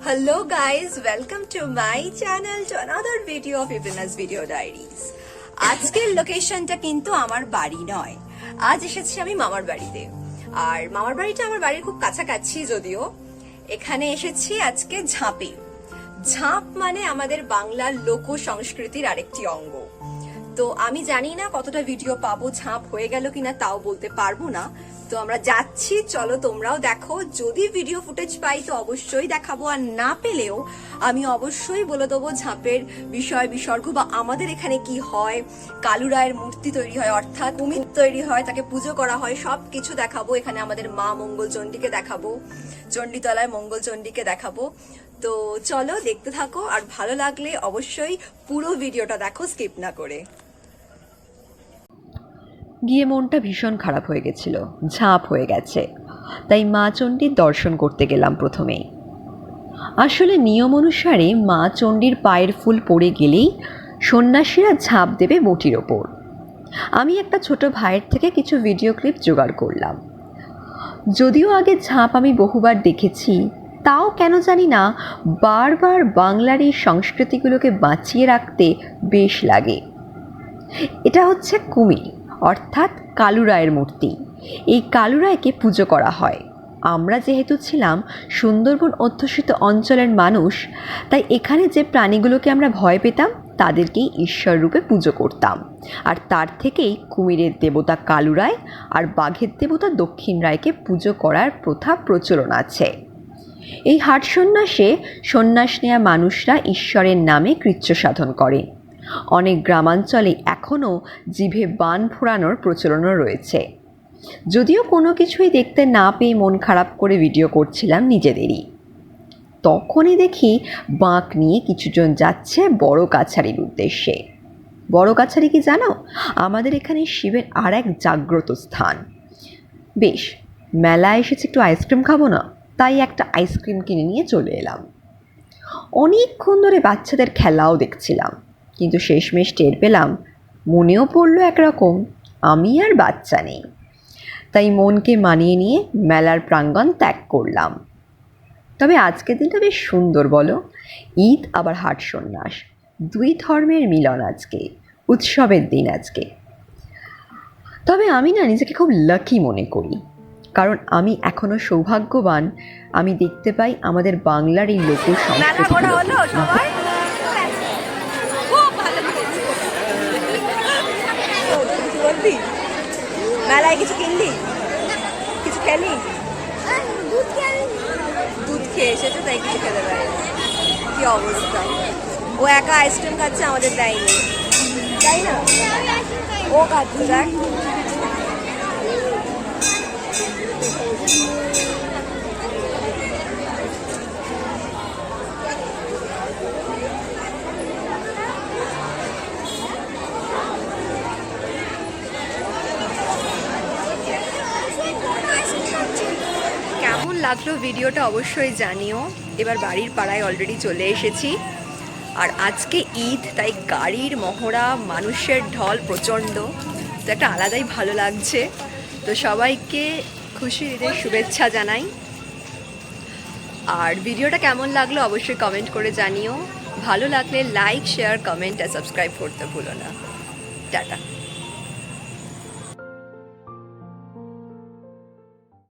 Hello guys, welcome to my channel to another video of Ivina's Video Diaries. আজকের লোকেশনটা কিন্তু আমার বাড়ি নয়। আজ এসেছি আমি মামার বাড়িতে। আর মামার বাড়িটা আমার বাড়ির খুব কাছাকাছি যদিও। এখানে এসেছি আজকে ঝাঁপে। ঝাঁপ মানে আমাদের বাংলার লোক সংস্কৃতির আরেকটি অঙ্গ। তো আমি জানি না কতটা ভিডিও পাবো, ঝাঁপ হয়ে গেল কিনা তাও বলতে পারবো না। তো আমরা যাচ্ছি, চলো তোমরাও দেখো। যদি ভিডিও ফুটেজ পাই তো অবশ্যই দেখাবো, আর না পেলেও আমি অবশ্যই বলে দেবো ঝাঁপের বিষয় বিসর্গ বা আমাদের এখানে কি হয়। কালু রায়ের মূর্তি তৈরি হয়, অর্থাৎ কুমির তৈরি হয়, তাকে পুজো করা হয়, সবকিছু দেখাবো। এখানে আমাদের মা মঙ্গলচণ্ডীকে দেখাবো, চণ্ডীতলায় মঙ্গলচণ্ডীকে দেখাবো। তো চলো দেখতে থাকো, আর ভালো লাগলে অবশ্যই পুরো ভিডিওটা দেখো, স্কিপ না করে। গিয়ে মনটা ভীষণ খারাপ হয়ে গেছিল, ঝাঁপ হয়ে গেছে, তাই মা চণ্ডীর দর্শন করতে গেলাম প্রথমেই। আসলে নিয়ম অনুসারে মা চণ্ডীর পায়ের ফুল পড়ে গেলেই সন্ন্যাসীরা ঝাঁপ দেবে বটির ওপর। আমি একটা ছোট ভাইয়ের থেকে কিছু ভিডিও ক্লিপ জোগাড় করলাম। যদিও আগে ঝাঁপ আমি বহুবার দেখেছি, তাও কেন জানি না বারবার বাংলার এই সংস্কৃতিগুলোকে বাঁচিয়ে রাখতে বেশ লাগে। এটা হচ্ছে কুমির, অর্থাৎ কালু রায়ের মূর্তি। এই কালু রায়কে পুজো করা হয়। আমরা যেহেতু ছিলাম সুন্দরবন অধ্যুষিত অঞ্চলের মানুষ, তাই এখানে যে প্রাণীগুলোকে আমরা ভয় পেতাম তাদেরকেই ঈশ্বর রূপে পুজো করতাম। আর তার থেকেই কুমিরের দেবতা কালু রায় আর বাঘের দেবতা দক্ষিণ রায়কে পুজো করার প্রথা প্রচলন আছে। এই হাট সন্ন্যাসে সন্ন্যাস নেয়া মানুষরা ঈশ্বরের নামে কৃচ্ছ সাধন করেন। অনেক গ্রামাঞ্চলে এখনও জিভে বান ফোড়ানোর প্রচলনও রয়েছে। যদিও কোনো কিছুই দেখতে না পেয়ে মন খারাপ করে ভিডিও করছিলাম নিজেদেরই, তখনই দেখি বাঁক নিয়ে কিছুজন যাচ্ছে বড় কাছারির উদ্দেশ্যে। বড় কাছারি কি জানো? আমাদের এখানে শিবের আর এক জাগ্রত স্থান। বেশ, মেলায় এসেছে, একটু আইসক্রিম খাবো না, তাই একটা আইসক্রিম কিনে নিয়ে চলে এলাম। অনেকক্ষণ ধরে বাচ্চাদের খেলাও দেখছিলাম, কিন্তু শেষমেশ টের পেলাম, মনেও পড়লো একরকম আমি আর বাচ্চা নেই। তাই মনকে মানিয়ে নিয়ে মেলার প্রাঙ্গণ ত্যাগ করলাম। তবে আজকের দিনটা বেশ সুন্দর, বলো? ঈদ আবার হাট সন্ন্যাস, দুই ধর্মের মিলন আজকে, উৎসবের দিন আজকে। তবে আমি না নিজেকে খুব লাকি মনে করি, কারণ আমি এখনো সৌভাগ্যবান। আমি দেখতে পাই আমাদের বাংলার এই লোক সংস্কৃতি। মেলায় কিছু কিনলি, কিছু খেলি? দুধ খেয়ে এসেছে তাই কিছু খেতে পারে। কি অবস্থা! ও একা আইসক্রিম খাচ্ছে, আমাদের দেয়নি, তাই না? ও খাচ্ছে, দেখ। কেমন লাগলো ভিডিওটা অবশ্যই জানিও। এবার বাড়ির পাড়ায় অলরেডি চলে এসেছি, আর আজকে ঈদ, তাই গাড়ির মহড়া, মানুষের ঢল প্রচণ্ড, তো একটা আলাদাই ভালো লাগছে। তো সবাইকে খুশি ঈদের শুভেচ্ছা জানাই। আর ভিডিওটা কেমন লাগলো অবশ্যই কমেন্ট করে জানিও। ভালো লাগলে লাইক, শেয়ার, কমেন্ট আর সাবস্ক্রাইব করতে ভুলো না। টাটা।